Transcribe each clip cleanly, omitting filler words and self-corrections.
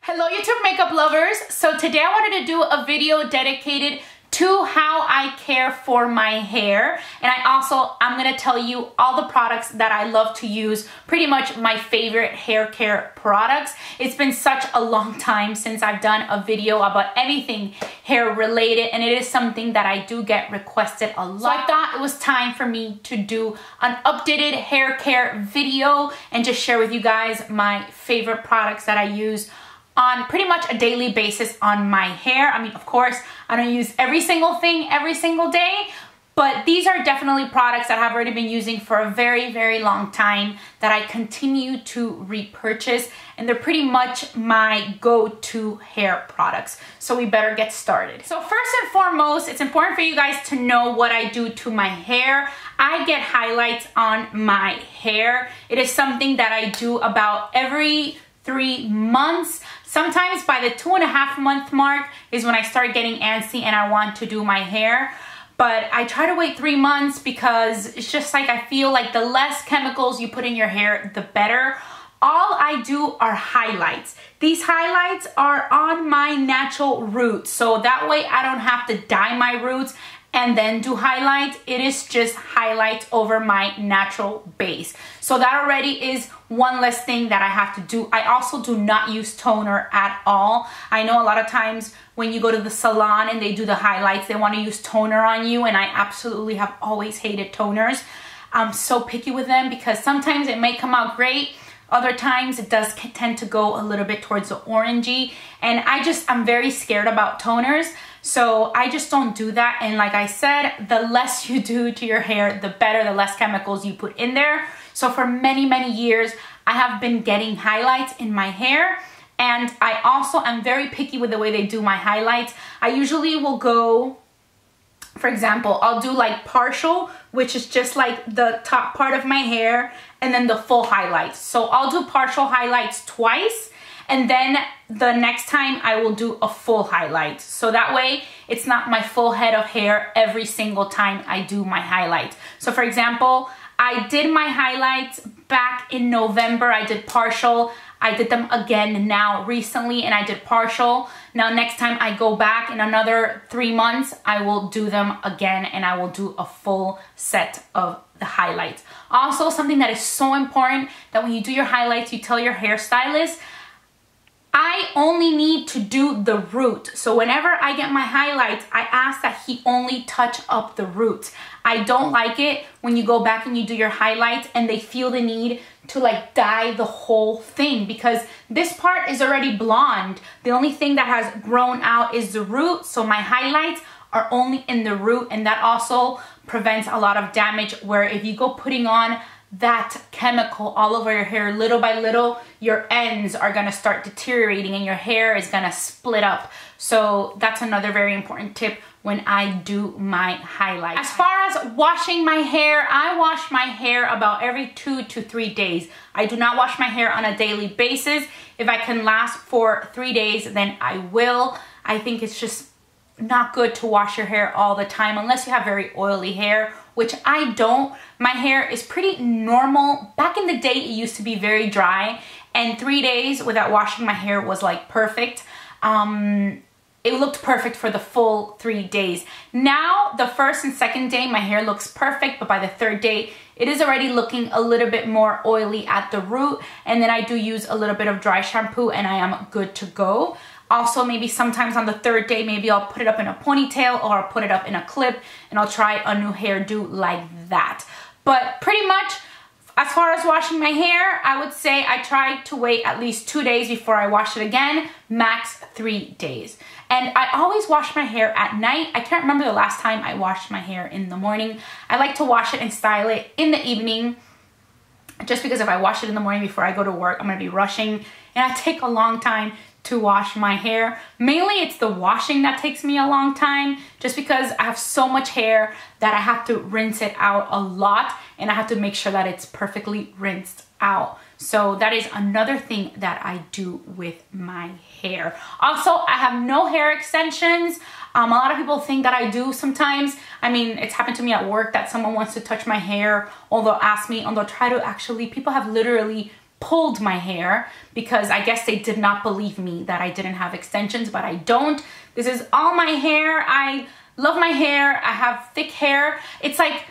Hello YouTube makeup lovers. So today I wanted to do a video dedicated to how I care for my hair, and I'm going to tell you all the products that I love to use, pretty much my favorite hair care products. It's been such a long time since I've done a video about anything hair related, and it is something that I do get requested a lot. So I thought it was time for me to do an updated hair care video and just share with you guys my favorite products that I use on pretty much a daily basis on my hair. I mean, of course, I don't use every single thing every single day, but these are definitely products that I've already been using for a very, very long time that I continue to repurchase, and they're pretty much my go-to hair products. So we better get started. So first and foremost, it's important for you guys to know what I do to my hair. I get highlights on my hair. It is something that I do about every 3 months. Sometimes by the 2.5 month mark is when I start getting antsy and I want to do my hair. But I try to wait 3 months because it's just like I feel like the less chemicals you put in your hair, the better. All I do are highlights. These highlights are on my natural roots, so that way I don't have to dye my roots and then do highlights. It is just highlights over my natural base. So that already is one less thing that I have to do. I also do not use toner at all. I know a lot of times when you go to the salon and they do the highlights, they want to use toner on you, and I absolutely have always hated toners. I'm so picky with them because sometimes it may come out great. Other times it does tend to go a little bit towards the orangey, and I'm very scared about toners. So I just don't do that. And like I said, the less you do to your hair, the better, the less chemicals you put in there. So for many, many years, I have been getting highlights in my hair. And I also am very picky with the way they do my highlights. I usually will go, for example, I'll do like partial, which is just like the top part of my hair, and then the full highlights. So I'll do partial highlights twice, and then the next time I will do a full highlight. So that way it's not my full head of hair every single time I do my highlights. So for example, I did my highlights back in November. I did partial. I did them again now recently, and I did partial. Now next time I go back in another 3 months, I will do them again, and I will do a full set of the highlights. Also, something that is so important, that when you do your highlights, you tell your hairstylist, I only need to do the root. So whenever I get my highlights, I ask that he only touch up the roots. I don't like it when you go back and you do your highlights and they feel the need to like dye the whole thing, because this part is already blonde. The only thing that has grown out is the root. So my highlights are only in the root, and that also prevents a lot of damage, where if you go putting on that chemical all over your hair, little by little, your ends are gonna start deteriorating and your hair is gonna split up. So that's another very important tip when I do my highlights. As far as washing my hair, I wash my hair about every 2 to 3 days. I do not wash my hair on a daily basis. If I can last for 3 days, then I will. I think it's just not good to wash your hair all the time unless you have very oily hair, which I don't. My hair is pretty normal. Back in the day, it used to be very dry, and 3 days without washing my hair was like perfect. It looked perfect for the full 3 days. Now, the first and second day, my hair looks perfect, but by the third day, it is already looking a little bit more oily at the root, and then I do use a little bit of dry shampoo, and I am good to go. Also, maybe sometimes on the third day, maybe I'll put it up in a ponytail, or I'll put it up in a clip, and I'll try a new hairdo like that. But pretty much, as far as washing my hair, I would say I try to wait at least 2 days before I wash it again, max 3 days. And I always wash my hair at night. I can't remember the last time I washed my hair in the morning. I like to wash it and style it in the evening, just because if I wash it in the morning before I go to work, I'm gonna be rushing, and I take a long time to wash my hair. Mainly it's the washing that takes me a long time, just because I have so much hair that I have to rinse it out a lot, and I have to make sure that it's perfectly rinsed out. So that is another thing that I do with my hair. Also, I have no hair extensions. A lot of people think that I do sometimes. I mean, it's happened to me at work that someone wants to touch my hair, or they'll ask me, and they'll try to actually, people have literally pulled my hair because I guess they did not believe me that I didn't have extensions, but I don't. This is all my hair. I love my hair. I have thick hair. It's like,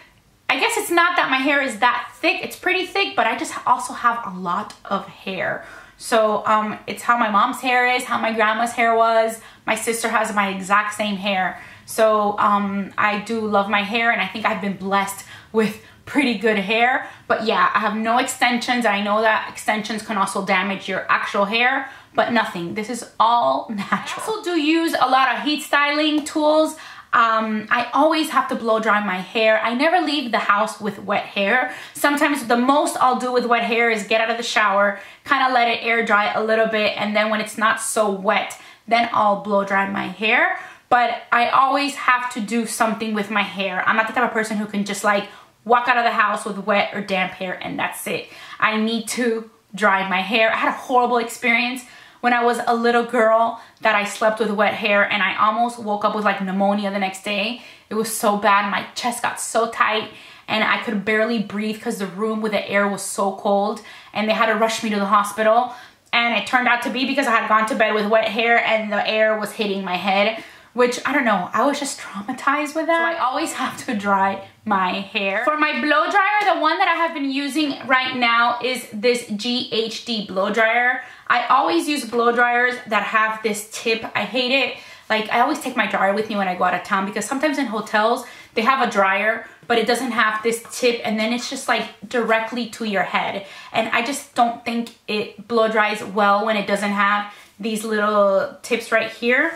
I guess it's not that my hair is that thick. It's pretty thick, but I just also have a lot of hair. So it's how my mom's hair is, how my grandma's hair was. My sister has my exact same hair. So I do love my hair, and I think I've been blessed with pretty good hair. But yeah, I have no extensions. I know that extensions can also damage your actual hair, but nothing. This is all natural. I also do use a lot of heat styling tools. I always have to blow dry my hair. I never leave the house with wet hair. Sometimes the most I'll do with wet hair is get out of the shower, kind of let it air dry a little bit, and then when it's not so wet, then I'll blow dry my hair. But I always have to do something with my hair. I'm not the type of person who can just like walk out of the house with wet or damp hair and that's it. I need to dry my hair. I had a horrible experience when I was a little girl that I slept with wet hair, and I almost woke up with like pneumonia the next day. It was so bad. My chest got so tight and I could barely breathe because the room with the air was so cold, and they had to rush me to the hospital. And it turned out to be because I had gone to bed with wet hair and the air was hitting my head, which I don't know, I was just traumatized with that. So I always have to dry my hair. For my blow dryer, the one that I have been using right now is this GHD blow dryer. I always use blow dryers that have this tip. I hate it. Like, I always take my dryer with me when I go out of town because sometimes in hotels, they have a dryer, but it doesn't have this tip, and then it's just like directly to your head. And I just don't think it blow dries well when it doesn't have these little tips right here.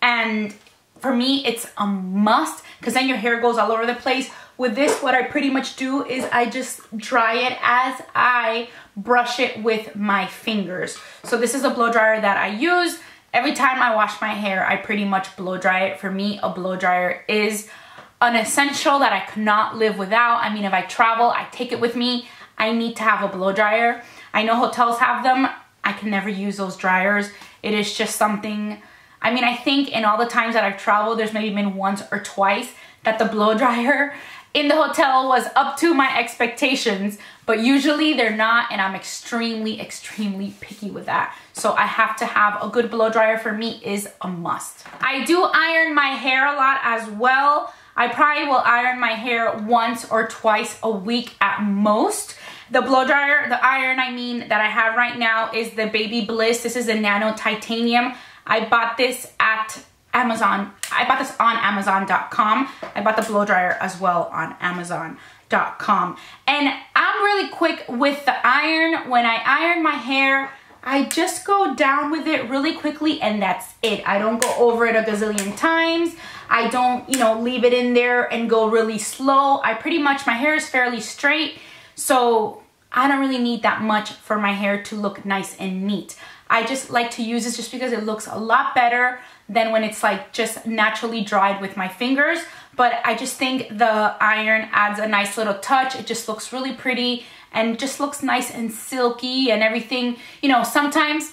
And for me, it's a must because then your hair goes all over the place. With this, what I pretty much do is I just dry it as I brush it with my fingers. So this is a blow dryer that I use. Every time I wash my hair, I pretty much blow dry it. For me, a blow dryer is an essential that I could not live without. I mean, if I travel, I take it with me. I need to have a blow dryer. I know hotels have them. I can never use those dryers. It is just something, I mean, I think in all the times that I've traveled, there's maybe been once or twice that the blow dryer in the hotel was up to my expectations, but usually they're not, and I'm extremely, extremely picky with that. So I have to have a good blow dryer. For me is a must. I do iron my hair a lot as well. I probably will iron my hair once or twice a week at most. The blow dryer, the iron I mean, that I have right now is the Babyliss. This is a Nano Titanium. I bought this at Amazon. I bought this on Amazon.com. I bought the blow dryer as well on Amazon.com. And I'm really quick with the iron. When I iron my hair, I just go down with it really quickly and that's it. I don't go over it a gazillion times. I don't, you know, leave it in there and go really slow. I pretty much, my hair is fairly straight, so I don't really need that much for my hair to look nice and neat. I just like to use this just because it looks a lot better than when it's like just naturally dried with my fingers. But I just think the iron adds a nice little touch. It just looks really pretty and just looks nice and silky and everything. You know, sometimes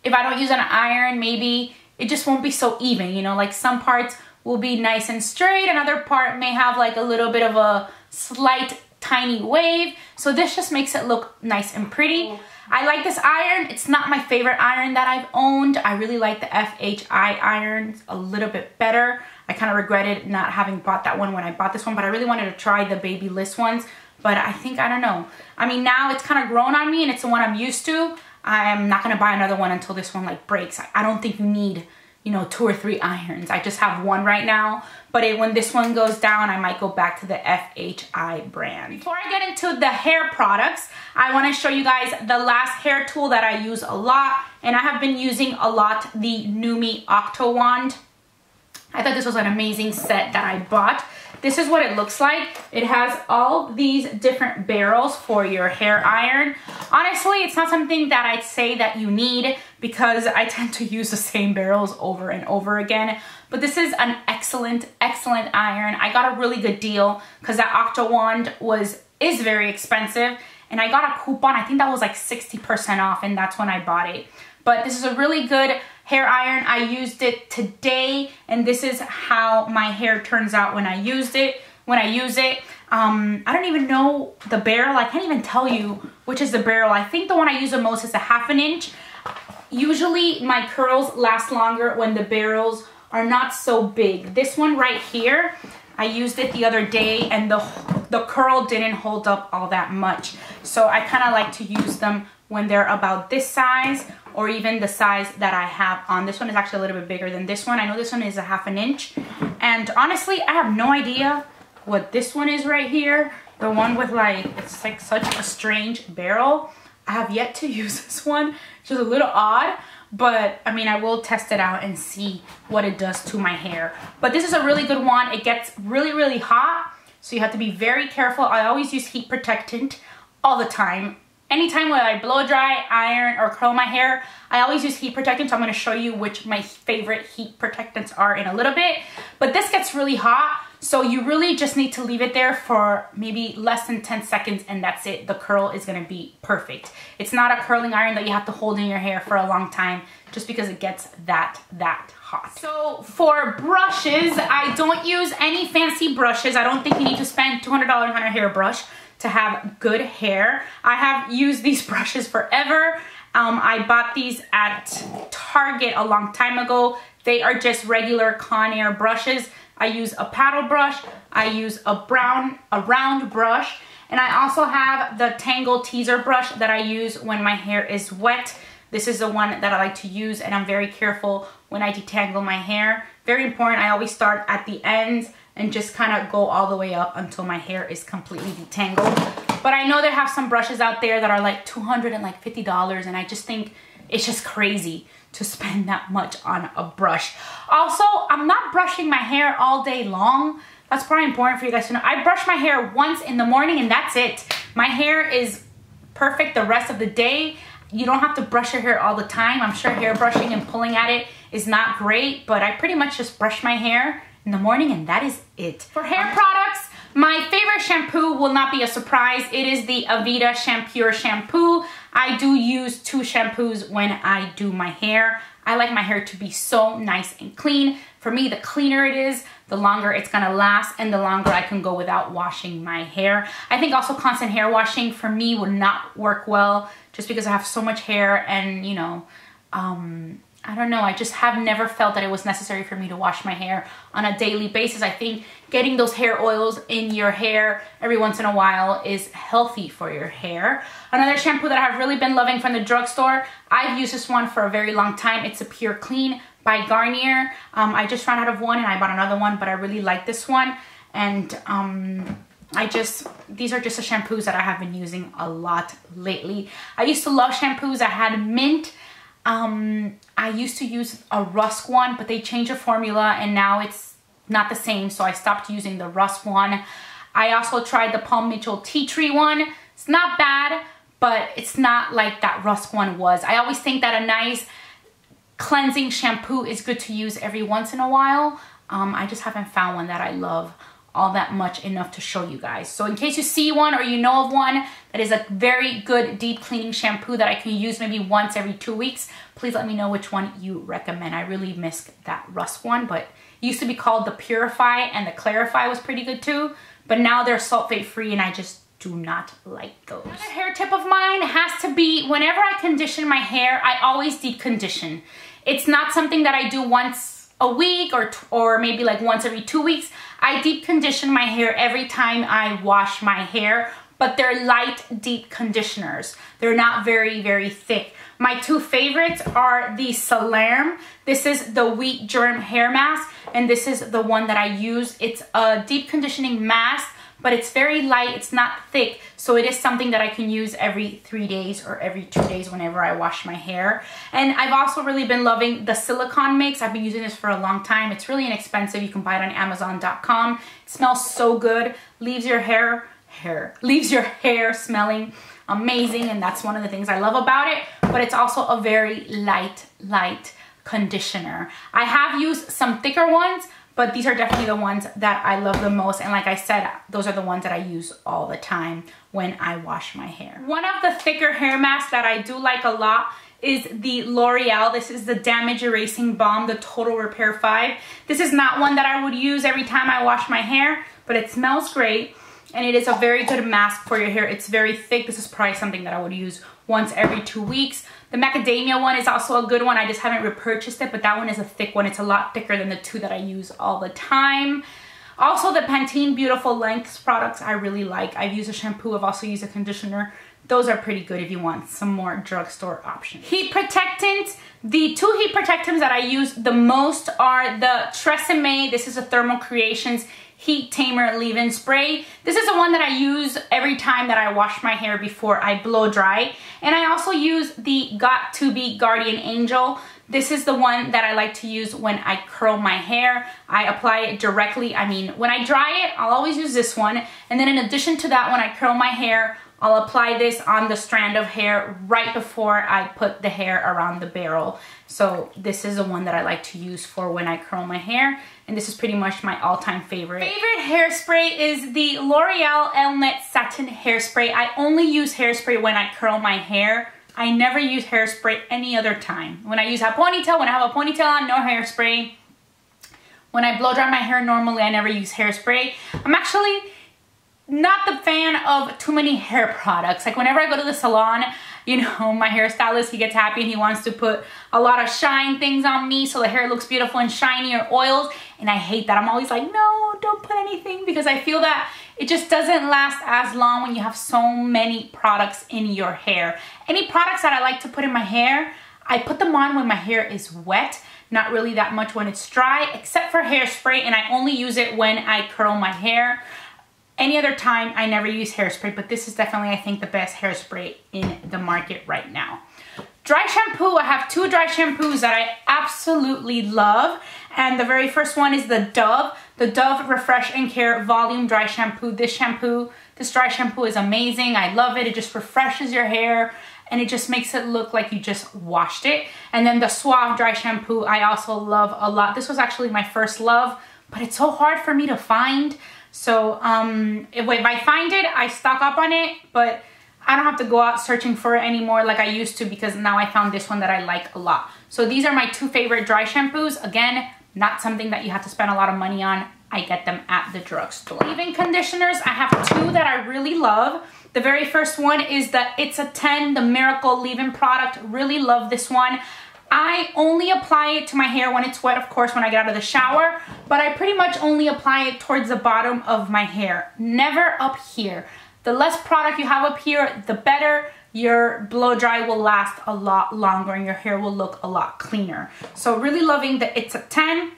if I don't use an iron, maybe it just won't be so even, you know, like some parts will be nice and straight, another part may have like a little bit of a slight tiny wave. So this just makes it look nice and pretty. I like this iron. It's not my favorite iron that I've owned. I really like the FHI irons a little bit better. I kind of regretted not having bought that one when I bought this one, but I really wanted to try the Babyliss ones. But I think, I don't know. I mean, now it's kind of grown on me and it's the one I'm used to. I'm not going to buy another one until this one like breaks. I don't think you need, you know, 2 or 3 irons. I just have one right now. But when this one goes down, I might go back to the FHI brand. Before I get into the hair products, I want to show you guys the last hair tool that I use a lot. And I have been using a lot the Nume Octowand. I thought this was an amazing set that I bought. This is what it looks like. It has all these different barrels for your hair iron. Honestly, it's not something that I'd say that you need because I tend to use the same barrels over and over again. But this is an excellent, excellent iron. I got a really good deal because that Octowand is very expensive. And I got a coupon, I think that was like 60% off, and that's when I bought it. But this is a really good hair iron. I used it today, and this is how my hair turns out when I use it. I don't even know the barrel. I can't even tell you which is the barrel. I think the one I use the most is a 1/2 inch. Usually my curls last longer when the barrels are not so big. This one right here, I used it the other day and the curl didn't hold up all that much. So I kind of like to use them when they're about this size or even the size that I have on. This one is actually a little bit bigger than this one. I know this one is a 1/2 inch. And honestly, I have no idea what this one is right here. The one with like, it's like such a strange barrel. I have yet to use this one. It's just a little odd. But I mean, I will test it out and see what it does to my hair. But this is a really good one. It gets really, really hot. So you have to be very careful. I always use heat protectant all the time. Anytime when I blow dry, iron, or curl my hair, I always use heat protectant. So I'm going to show you which my favorite heat protectants are in a little bit. But this gets really hot. So you really just need to leave it there for maybe less than 10 seconds and that's it. The curl is going to be perfect. It's not a curling iron that you have to hold in your hair for a long time just because it gets that hot. So for brushes, I don't use any fancy brushes. I don't think you need to spend $200 on a hairbrush to have good hair. I have used these brushes forever. I bought these at Target a long time ago. They are just regular Conair brushes. I use a paddle brush, I use a round brush, and I also have the Tangle Teezer brush that I use when my hair is wet. This is the one that I like to use, and I'm very careful when I detangle my hair. Very important, I always start at the ends and just kind of go all the way up until my hair is completely detangled. But I know there have some brushes out there that are like $250, and I just think it's just crazy to spend that much on a brush. Also, I'm not brushing my hair all day long. That's probably important for you guys to know. I brush my hair once in the morning and that's it. My hair is perfect the rest of the day. You don't have to brush your hair all the time. I'm sure hair brushing and pulling at it is not great, but I pretty much just brush my hair in the morning and that is it. For hair products, my favorite shampoo will not be a surprise. It is the Aveda Shampure shampoo. I do use 2 shampoos when I do my hair. I like my hair to be so nice and clean. For me, the cleaner it is, the longer it's gonna last and the longer I can go without washing my hair. I think also constant hair washing for me would not work well just because I have so much hair and you know, I don't know, I just have never felt that it was necessary for me to wash my hair on a daily basis. I think getting those hair oils in your hair every once in a while is healthy for your hair. Another shampoo that I've really been loving from the drugstore, I've used this one for a very long time. It's a Pure Clean by Garnier. I just ran out of one and I bought another one, but I really like this one. And these are just the shampoos that I have been using a lot lately. I used to love shampoos that had mint. I used to use a Rusk one, but they changed the formula and now it's not the same, so I stopped using the Rusk one. I also tried the Paul Mitchell Tea Tree one. It's not bad, but it's not like that Rusk one was. I always think that a nice cleansing shampoo is good to use every once in a while. I just haven't found one that I love all that much enough to show you guys. So in case you see one or you know of one that is a very good deep cleaning shampoo that I can use maybe once every 2 weeks, please let me know which one you recommend. I really miss that Rusk one, but it used to be called the Purify, and the Clarify was pretty good too, but now they're sulfate free and I just do not like those. Another hair tip of mine has to be whenever I condition my hair, I always deep condition. It's not something that I do once a week or maybe like once every 2 weeks. I deep condition my hair every time I wash my hair, but they're light deep conditioners. They're not very, very thick. My 2 favorites are the Salerm. This is the Wheat Germ hair mask, and this is the one that I use. It's a deep conditioning mask, but it's very light, it's not thick, so it is something that I can use every 3 days or every 2 days whenever I wash my hair. And I've also really been loving the silicone mix. I've been using this for a long time. It's really inexpensive. You can buy it on Amazon.com. It smells so good, leaves your hair smelling amazing, and that's one of the things I love about it. But it's also a very light conditioner. I have used some thicker ones, but these are definitely the ones that I love the most. And like I said, those are the ones that I use all the time when I wash my hair. One of the thicker hair masks that I do like a lot is the L'Oreal. This is the Damage Erasing Balm, the Total Repair 5. This is not one that I would use every time I wash my hair, but it smells great. and it is a very good mask for your hair. It's very thick. This is probably something that I would use once every 2 weeks. The macadamia one is also a good one. I just haven't repurchased it, but that one is a thick one. It's a lot thicker than the two that I use all the time. Also, the Pantene Beautiful Lengths products I really like. I've used a shampoo. I've also used a conditioner. Those are pretty good if you want some more drugstore options. Heat protectants. The two heat protectants that I use the most are the Tresemme. This is a Thermal Creations Heat Tamer Leave-In Spray. This is the one that I use every time that I wash my hair before I blow dry. And I also use the Got2b Guardian Angel. This is the one that I like to use when I curl my hair. I apply it directly. I mean, when I dry it, I'll always use this one. And then in addition to that, when I curl my hair, I'll apply this on the strand of hair right before I put the hair around the barrel. So this is the one that I like to use for when I curl my hair. And this is pretty much my all-time favorite. Favorite hairspray is the L'Oreal Elnett Satin Hairspray. I only use hairspray when I curl my hair. I never use hairspray any other time. When I use a ponytail, when I have a ponytail on, no hairspray. When I blow dry my hair normally, I never use hairspray. I'm actually not the fan of too many hair products. Like whenever I go to the salon, you know, my hairstylist, he gets happy and he wants to put a lot of shine things on me so the hair looks beautiful and shiny, or oils, and I hate that. I'm always like, no, don't put anything, because I feel that it just doesn't last as long when you have so many products in your hair. Any products that I like to put in my hair, I put them on when my hair is wet, not really that much when it's dry, except for hairspray, and I only use it when I curl my hair. Any other time, I never use hairspray, but this is definitely, I think, the best hairspray in the market right now. Dry shampoo, I have two dry shampoos that I absolutely love. And the very first one is the Dove Refresh and Care Volume Dry Shampoo. This dry shampoo is amazing. I love it. It just refreshes your hair and it just makes it look like you just washed it. And then the Suave Dry Shampoo, I also love a lot. This was actually my first love, but it's so hard for me to find. So if I find it, I stock up on it, but I don't have to go out searching for it anymore like I used to, because now I found this one that I like a lot. So these are my two favorite dry shampoos. Again, not something that you have to spend a lot of money on. I get them at the drugstore. Leave-in conditioners, I have two that I really love. The very first one is the It's a 10, the Miracle Leave-In product. Really love this one. I only apply it to my hair when it's wet, of course, when I get out of the shower, but I pretty much only apply it towards the bottom of my hair, never up here. The less product you have up here, the better. Your blow dry will last a lot longer and your hair will look a lot cleaner. So really loving the It's a 10.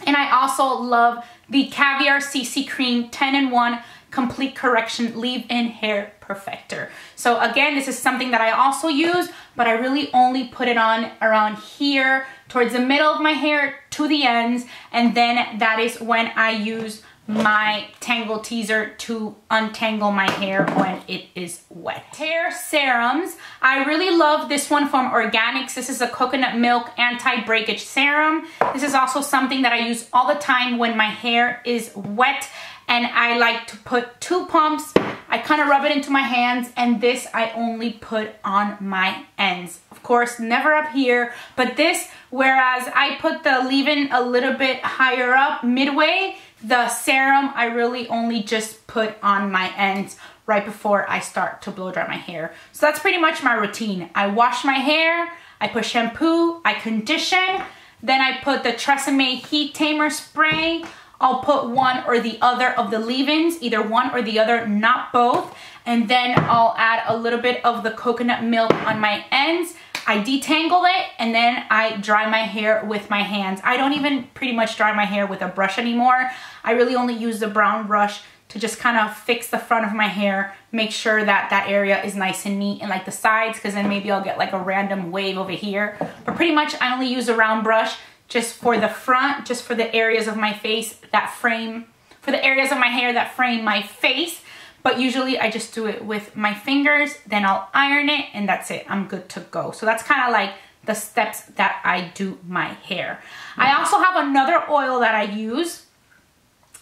And I also love the Caviar CC Cream 10-in-1 Complete Correction Leave-In Hair Perfector. So again, this is something that I also use, but I really only put it on around here towards the middle of my hair to the ends, and then that is when I use my Tangle Teezer to untangle my hair when it is wet. Hair serums, I really love this one from Organics. This is a coconut milk anti-breakage serum. This is also something that I use all the time when my hair is wet, and I like to put 2 pumps. I kind of rub it into my hands, and this I only put on my ends. Of course, never up here, but this, whereas I put the leave-in a little bit higher up, midway, the serum I really only just put on my ends right before I start to blow dry my hair. So that's pretty much my routine. I wash my hair, I put shampoo, I condition, then I put the Tresemme Heat Tamer Spray. I'll put one or the other of the leave-ins, either one or the other, not both. And then I'll add a little bit of the coconut milk on my ends. I detangle it, and then I dry my hair with my hands. I don't even pretty much dry my hair with a brush anymore. I really only use the brown brush to just kind of fix the front of my hair, make sure that that area is nice and neat, and like the sides, because then maybe I'll get like a random wave over here. But pretty much I only use a round brush just for the front, just for the areas of my face that frame, for the areas of my hair that frame my face. But usually I just do it with my fingers, then I'll iron it, and that's it. I'm good to go. So that's kind of like the steps that I do my hair. I also have another oil that I use,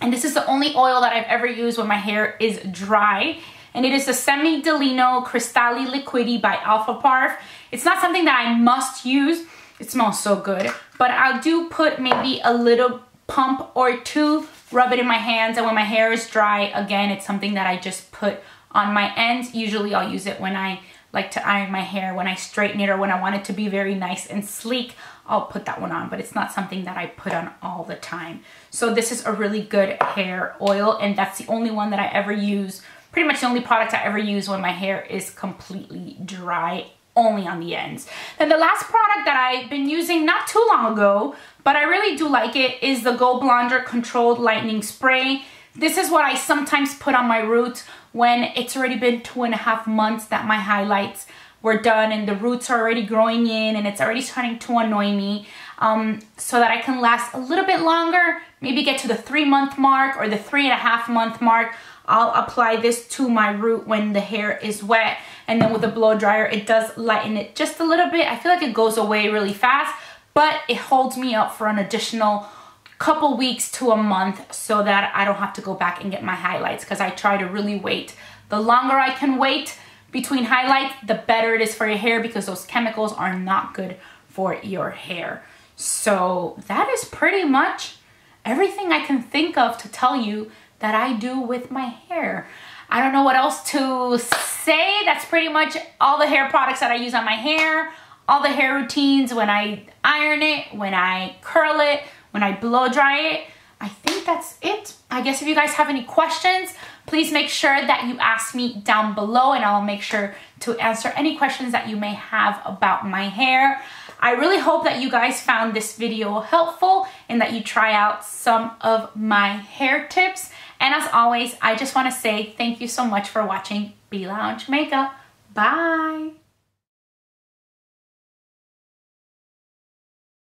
and this is the only oil that I've ever used when my hair is dry. And it is the Semi Delino Cristalli Liquidi by Alpha Parf. It's not something that I must use. It smells so good. But I do put maybe a little pump or two rub it in my hands, and when my hair is dry, again, it's something that I just put on my ends. Usually I'll use it when I like to iron my hair, when I straighten it, or when I want it to be very nice and sleek, I'll put that one on, but it's not something that I put on all the time. So this is a really good hair oil, and that's the only one that I ever use, pretty much the only product I ever use when my hair is completely dry, only on the ends. Then the last product that I've been using not too long ago, but I really do like it, is the Go Blonder Controlled Lightening Spray. This is what I sometimes put on my roots when it's already been 2.5 months that my highlights were done and the roots are already growing in and it's already starting to annoy me, so that I can last a little bit longer, maybe get to the 3-month mark or the 3.5-month mark. I'll apply this to my root when the hair is wet, and then with a blow dryer, it does lighten it just a little bit. I feel like it goes away really fast, but it holds me up for an additional couple weeks to a month so that I don't have to go back and get my highlights, because I try to really wait. The longer I can wait between highlights, the better it is for your hair, because those chemicals are not good for your hair. So that is pretty much everything I can think of to tell you that I do with my hair. I don't know what else to say. That's pretty much all the hair products that I use on my hair, all the hair routines when I iron it, when I curl it, when I blow dry it. I think that's it. I guess if you guys have any questions, please make sure that you ask me down below, and I'll make sure to answer any questions that you may have about my hair. I really hope that you guys found this video helpful and that you try out some of my hair tips. And as always, I just want to say thank you so much for watching Be Lounge Makeup. Bye!